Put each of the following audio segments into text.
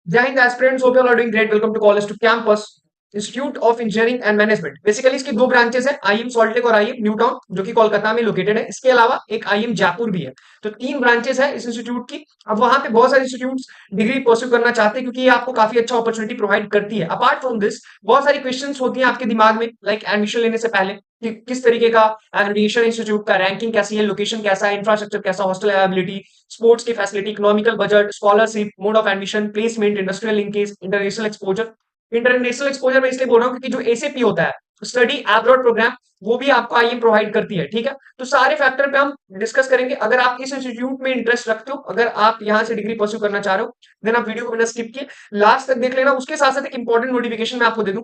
जय Hind aspirants, hope you are doing great. Welcome to college to campus institute of engineering and management. Basically इसकी दो branches है, IEM salt lake और IEM new town, जो कि कोलकाता में लोकेटेड है। इसके अलावा एक आईएम जयपुर भी है। तो तीन ब्रांचेस है इस इंस्टीट्यूट की। अब वहां पे बहुत सारे इंस्टीट्यूट्स डिग्री परस्यू करना चाहते हैं, क्योंकि ये आपको काफी अच्छा अपॉर्चुनिटी प्रोवाइड करती है। अपार्ट फ्रॉम दिस, बहुत सारी क्वेश्चंस होती हैं आपके दिमाग में, लाइक एडमिशन लेने से पहले कि किस तरीके का एग्रीगेशन इंस्टीट्यूट का रैंकिंग कैसी है, लोकेशन कैसा है, इंफ्रास्ट्रक्चर कैसा, हॉस्टल अवेलेबिलिटी, स्पोर्ट्स की facility, economical budget, scholarship, mode of admission, placement, industrial linkage, international exposure. International exposure मैं इसलिए बोल रहा हूँ क्योंकि जो एसीपी होता है, स्टडी अब्रॉड प्रोग्राम, वो भी आपको आईएम प्रोवाइड करती है। ठीक है, तो सारे फैक्टर पे हम डिस्कस करेंगे। अगर आप इस इंस्टीट्यूट में इंटरेस्ट रखते हो, अगर आप यहाँ से डिग्री परस्यू करना चाह रहे हो, देन आप वीडियो को बिना स्किप किए लास्ट तक देख लेना। उसके साथ साथ एक इंपॉर्टेंट नोटिफिकेशन मैं आपको दे दूं।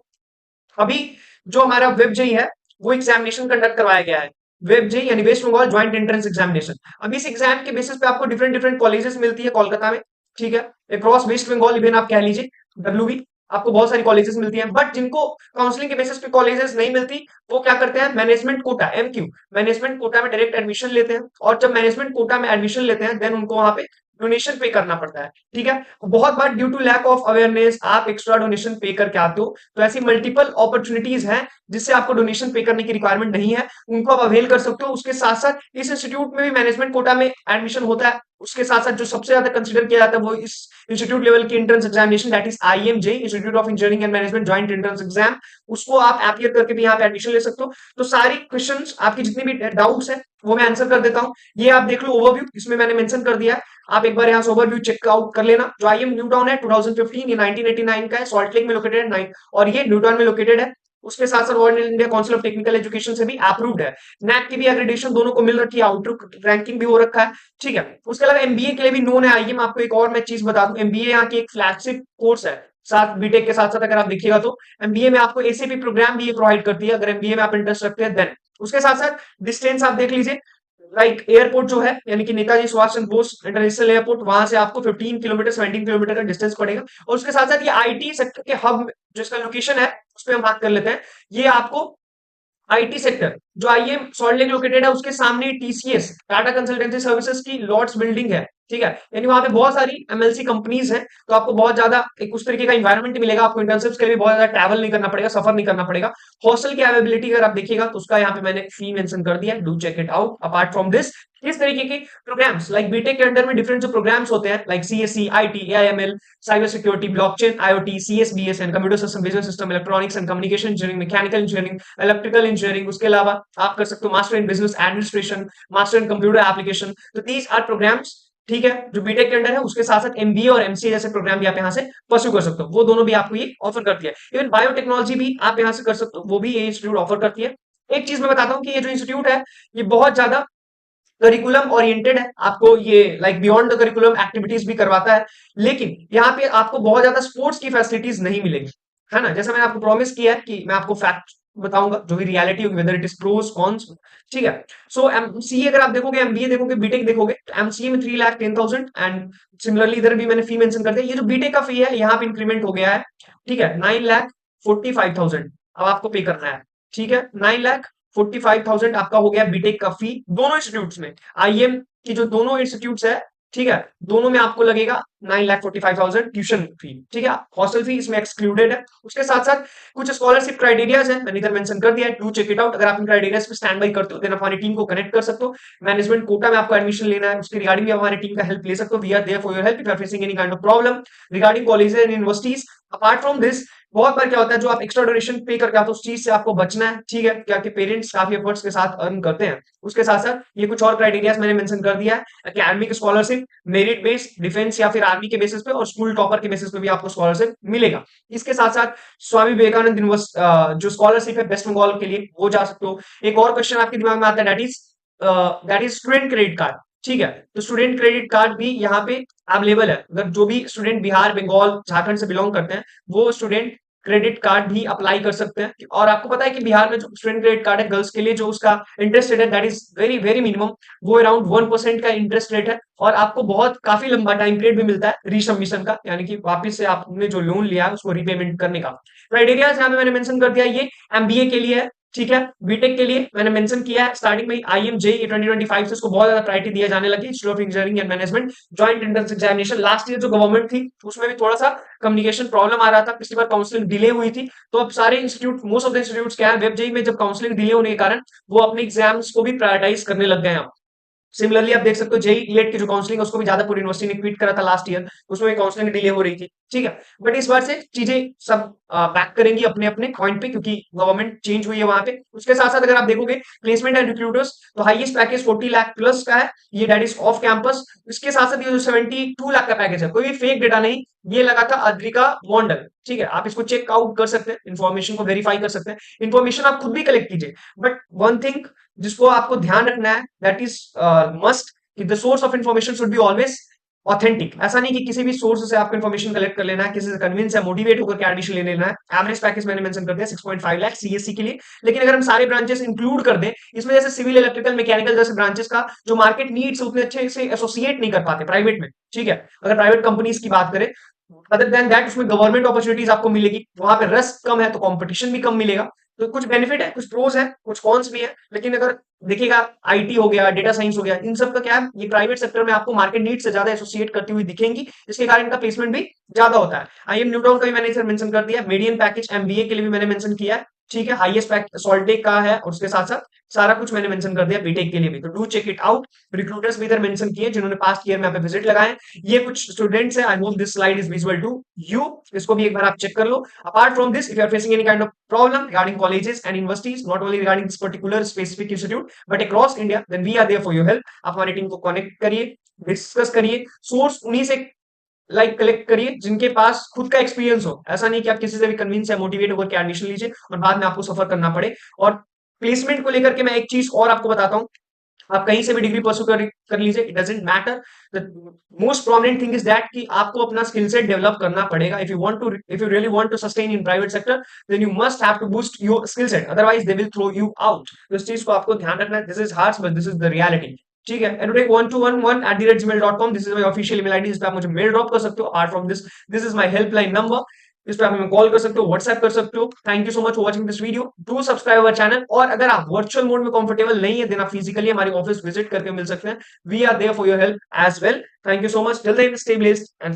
अभी जो हमारा वेब जेई है, वो एग्जामिनेशन कंडक्ट करवाया गया है। वेब जेई यानी West Bengal joint entrance examination. अभी इस एग्जाम के बेसिस पे आपको डिफरेंट डिफरेंट कॉलेजेस मिलती है कोलकाता में। ठीक है, अक्रॉस वेस्ट बंगाल इवन आप कह लीजिए, डब्ल्यू, आपको बहुत सारी कॉलेजेस मिलती हैं। बट जिनको काउंसलिंग के बेसिस पे कॉलेजेस नहीं मिलती, वो क्या करते हैं, management quota, MQ, management quota में डायरेक्ट एडमिशन लेते हैं। और जब मैनेजमेंट कोटा में एडमिशन लेते हैं, देन उनको वहां पे डोनेशन पे करना पड़ता है। ठीक है, बहुत बार due to lack of awareness आप एक्स्ट्रा डोनेशन पे करके आते हो। तो ऐसी मल्टीपल अपॉर्चुनिटीज हैं जिससे आपको डोनेशन पे करने की रिक्वायरमेंट नहीं है, उनको आप अवेल कर सकते हो। उसके साथ साथ इस इंस्टीट्यूट में भी मैनेजमेंट कोटा में एडमिशन होता है। उसके साथ साथ जो सबसे ज्यादा कंसिडर किया जाता है, वो इस इंस्टीट्यूट लेवल की entrance examination, that is IMJ, institute of engineering and management joint entrance exam. उसको आप अपियर करके भी यहाँ पे एडमिशन ले सकते हो। तो सारी क्वेश्चंस, आपकी जितनी भी डाउट्स है, वो मैं आंसर कर देता हूँ। ये आप देख लो ओवरव्यू, इसमें मैंने मेंशन कर दिया है। आप एक बार यहाँ से ओवरव्यू चेकआउट कर लेना। जो आईएम न्यू टाउन है, 2015 ये 1989 का है, सॉल्ट लेक में लोकेटेड है, नाइन, और ये न्यू टाउन में लोकेटेड है। उसके साथ साथ all India council of technical education से भी अप्रूव्ड है। नैक की भी एक्रेडिटेशन दोनों को मिल रखी है, आउटलुक रैंकिंग भी हो रखा है। ठीक है, उसके अलावा एमबीए के लिए भी नोन है आईएम। आपको एक और मैं चीज बता दूं, एमबीए यहाँ की एक फ्लैगशिप कोर्स है। साथ बीटेक के साथ साथ अगर आप देखिएगा तो एमबीए में आपको एसीपी प्रोग्राम भी प्रोवाइड करती है, अगर एमबीए में आप इंटरेस्ट रखते हैं देन। उसके साथ साथ डिस्टेंस आप देख लीजिए, लाइक एयरपोर्ट जो है, यानी कि नेताजी सुभाष चंद्र बोस इंटरनेशनल एयरपोर्ट, वहां से आपको 15 किलोमीटर 17 किलोमीटर का डिस्टेंस पड़ेगा। और उसके साथ साथ ये आईटी सेक्टर के हब, जो इसका लोकेशन है, उस पर हम बात कर लेते हैं। ये आपको आईटी सेक्टर, जो आईएम सॉल्ट लेक लोकेटेड है, उसके सामने टीसीएस टाटा कंसल्टेंसी सर्विसेज की लॉर्ड्स बिल्डिंग है। ठीक है, यानी वहां पे बहुत सारी एमएलसी कंपनीज हैं। तो आपको बहुत ज्यादा एक उस तरीके का इन्वायरमेंट मिलेगा। आपको इंटर्नशिप्स के लिए बहुत ज्यादा ट्रैवल नहीं करना पड़ेगा, सफर नहीं करना पड़ेगा। हॉस्टल की अवेलेबिलिटी अगर आप देखिएगा तो उसका यहाँ पे मैंने फी मेंशन कर दिया, do check it out. Apart from this, इस तरीके के प्रोग्राम्स, लाइक बीटेक के अंडर में डिफरेंट जो प्रोग्राम्स होते हैं, like CSC, IT, AIML, cyber security, blockchain, IOT, CSBS and computer system, business system, electronics and communication engineering, mechanical engineering, electrical engineering. उसके अलावा आप कर सकते हो master in business administration, master in computer application. तो these are programmes, ठीक है, जो बीटेक के अंडर है। उसके साथ साथ एमबीए और एमसीए जैसे प्रोग्राम भी आप यहाँ से परस्यू कर सकते हो, वो दोनों भी आपको ये ऑफर करती है। इवन बायोटेक्नोलॉजी भी आप यहाँ से कर सकते हो, वो भी ये इंस्टीट्यूट ऑफर करती है। एक चीज मैं बताता हूँ कि ये जो इंस्टीट्यूट है, ये बहुत ज्यादा करिकुलम ओरिएंटेड है। आपको ये like beyond the curriculum activities भी करवाता है। लेकिन यहाँ पे आपको बहुत ज्यादा स्पोर्ट्स की फैसिलिटीज नहीं मिलेगी, है ना। जैसा मैंने आपको प्रॉमिस किया है कि मैं आपको फैक्ट बताऊंगा, जो भी रियलिटी होगी, whether it is pros cons. ठीक है, सो एमसीए अगर आप देखोगे, एमबीए देखोगे, बीटेक देखोगे, तो एमसीए में 3,10,000। एंड सिमिलरली इधर भी मैंने फी मेंशन कर दिया। ये जो बीटेक का फी है, यहाँ पे इंक्रीमेंट हो गया है। ठीक है, 9,45,000 अब आपको पे करना है। ठीक है, 9,45,000 आपका हो गया बीटेक का फी, दोनों इंस्टीट्यूट्स में। आईएम की जो दोनों इंस्टीट्यूट्स है, ठीक है, दोनों में आपको लगेगा 9,45,000 ट्यूशन फी। ठीक है, हॉस्टल फी इसमें एक्सक्लूडेड है। उसके साथ साथ कुछ स्कॉलरशिप क्राइटेरियाज है, मैंने इधर मेंशन कर दिया है, डू चेक इट आउट। अगर आप इन क्राइटेरियाज पे स्टैंड बाई करते हो, देन आप हमारी टीम को कनेक्ट कर सकते हो। मैनेजमेंट कोटा में आपको एडमिशन लेना है, उसके रिगार्डिंग भी आप हमारी टीम का हेल्प ले सकते हो। We are there for your help if you are facing any kind of problem regarding colleges and universities. Apart from this, बहुत बार क्या होता है, जो आप एक्स्ट्रा डोनेशन पे करके आते हो, उस चीज से आपको बचना है। ठीक है, क्या आपके पेरेंट्स काफी एफर्ट्स के साथ अर्न करते हैं। उसके साथ साथ ये कुछ और क्राइटेरियाज मैंने मेंशन कर दिया है। Academic scholarship, merit based, defence या फिर आर्मी के बेसिस पे, और स्कूल टॉपर के बेसिस पे भी आपको स्कॉलरशिप मिलेगा। इसके साथ साथ स्वामी विवेकानंद जो स्कॉलरशिप है वेस्ट बंगाल के लिए, वो जा सकते हो। एक और क्वेश्चन आपके दिमाग में आता है, that is student credit card. ठीक है, तो स्टूडेंट क्रेडिट कार्ड भी यहाँ पे अवेलेबल है। अगर जो भी स्टूडेंट बिहार, बंगाल, झारखंड से बिलोंग करते हैं, वो स्टूडेंट क्रेडिट कार्ड भी अप्लाई कर सकते हैं। और आपको पता है कि बिहार में जो स्टूडेंट क्रेडिट कार्ड है गर्ल्स के लिए, जो उसका इंटरेस्ट रेट है, that is very very minimum, वो अराउंड 1% का इंटरेस्ट रेट है। और आपको बहुत काफी लंबा टाइम पीरियड भी मिलता है रीसबमिशन का, यानी कि वापस से आपने जो लोन लिया है उसको रीपेमेंट करने का। क्राइटेरिया यहाँ पे मैंने मेंशन कर दिया, ये एमबीए के लिए है। ठीक है। बीटेक के लिए मैंने मेंशन किया है स्टार्टिंग में आईएम जेईई 2025 से इसको बहुत ज्यादा प्रायोरिटी दिया जाने लगी। Institute of engineering and management joint entrance examination last year जो गवर्नमेंट थी उसमें भी थोड़ा सा कम्युनिकेशन प्रॉब्लम आ रहा था, पिछली बार काउंसलिंग डिले हुई थी। तो अब सारे institute, most of the institute क्या है, वेब जेईई में जब काउंसलिंग डिले होने के कारण वो अपने एग्जाम्स को भी प्रायोरिटाइज करने लग गए हैं। सिमिलरली आप देख सकते हो जेई ईएट की जो काउंसलिंग है उसको भी ज्यादा पूरी यूनिवर्सिटी ने क्विट करा था लास्ट ईयर, उसमें भी काउंसलिंग डिले हो रही थी। ठीक है, बट इस बार से चीजें सब बैक करेंगी अपने अपने पॉइंट पे, क्योंकि गवर्नमेंट चेंज हुई है वहां पे। उसके साथ साथ अगर आप देखोगे प्लेसमेंट एंड रिक्रूटर्स, तो हाईएस्ट पैकेज 40 लाख प्लस का है, ये दैट इज ऑफ कैंपस। इसके साथ साथ ये जो 72 लाख का पैकेज है, कोई भी फेक डेटा नहीं, ये लगा था अद्रिका मॉन्डल। ठीक है, आप इसको चेक आउट कर सकते हैं, इन्फॉर्मेशन को वेरीफाई कर सकते हैं, इन्फॉर्मेशन आप खुद भी कलेक्ट कीजिए। बट वन थिंग जिसको आपको ध्यान रखना है, दैट इज मस्ट, कि the source of information should be always authentic. ऐसा नहीं कि किसी भी सोर्स से आपको इन्फॉर्मेशन कलेक्ट कर लेना है, किसी से कन्विंस है, मोटिवेट होकर के एडमिशन ले लेना है। एवरेज पैकेज मैंने मेंशन कर दिया 6.5 लाख सीएससी के लिए। लेकिन अगर हम सारे ब्रांचेस इंक्लूड कर दें इसमें, जैसे सिविल, इलेक्ट्रिकल, मैकेनिकल जैसे ब्रांचेस का जो मार्केट नीड्स उतने अच्छे से एसोसिएट नहीं कर पाते प्राइवेट में। ठीक है, अगर प्राइवेट कंपनीज की बात करें, अदर देन दैट उसमें गवर्नमेंट अपॉर्चुनिटीज आपको मिलेगी, वहां पे रिस्क कम है तो कंपटीशन भी कम मिलेगा। तो कुछ बेनिफिट है, कुछ प्रोज है, कुछ कॉन्स भी है। लेकिन अगर देखिएगा आईटी हो गया, डेटा साइंस हो गया, इन सब का क्या है, ये प्राइवेट सेक्टर में आपको मार्केट नीड से ज्यादा एसोसिएट करती हुई दिखेंगी, इसके कारण इनका प्लेसमेंट भी ज्यादा होता है। आईएम न्यूटन का भी मैंने इधर मेंशन कर दिया, मीडियन पैकेज एमबीए के लिए भी मैंने मेंशन किया है। ठीक है, हाईएस्ट पैकेज सॉल्टेक का है, और उसके साथ साथ सारा कुछ मैंने मेंशन कर दिया बीटेक के लिए भी, तो do check it out. Recruiters भी इधर मेंशन किए जिन्होंने पास्ट ईयर में यहाँ पे विजिट लगाए। ये कुछ स्टूडेंट्स हैं, I hope this slide is visual to you, इसको भी एक बार आप चेक कर लो। Apart from this, if you are facing any kind of problem regarding colleges and universities, not only regarding this particular specific institute but across India, then we are there for your help. आप हमारी team को connect करिए, discuss करिए, source उन्हीं से collect करिए जिनके पास खुद का एक्सपीरियंस हो। ऐसा नहीं कि आप किसी से भी कन्विंस या मोटिवेट होकर के एडमिशन लीजिए और बाद में आपको सफर करना पड़े। और प्लेसमेंट को लेकर के मैं एक चीज और आपको बताता हूँ, आप कहीं से भी डिग्री परस्यू कर लीजिए, it doesn't matter. The most prominent thing is that कि आपको अपना स्किल सेट डेवलप करना पड़ेगा। If you really want to sustain in private sector, then you must have to boost your skill set, otherwise they will throw you out. तो इस चीज को आपको ध्यान रखना है। This is harsh but this is the reality. ठीक है, edutech1211@gmail.com, this is my official email ID, इस पे आप मुझे मेल ड्रॉप कर सकते हो। Apart from this, this is my helpline number, इस पे आप हमें कॉल कर सकते हो, व्हाट्सएप कर सकते हो। Thank you so much for watching this video, do subscribe our channel. और अगर आप वर्चुअल मोड में कंफर्टेबल नहीं है, देन आप फिजिकली हमारे ऑफिस विजिट करके मिल सकते हैं। We are there for your help as well. Thank you so much, till then stay blessed and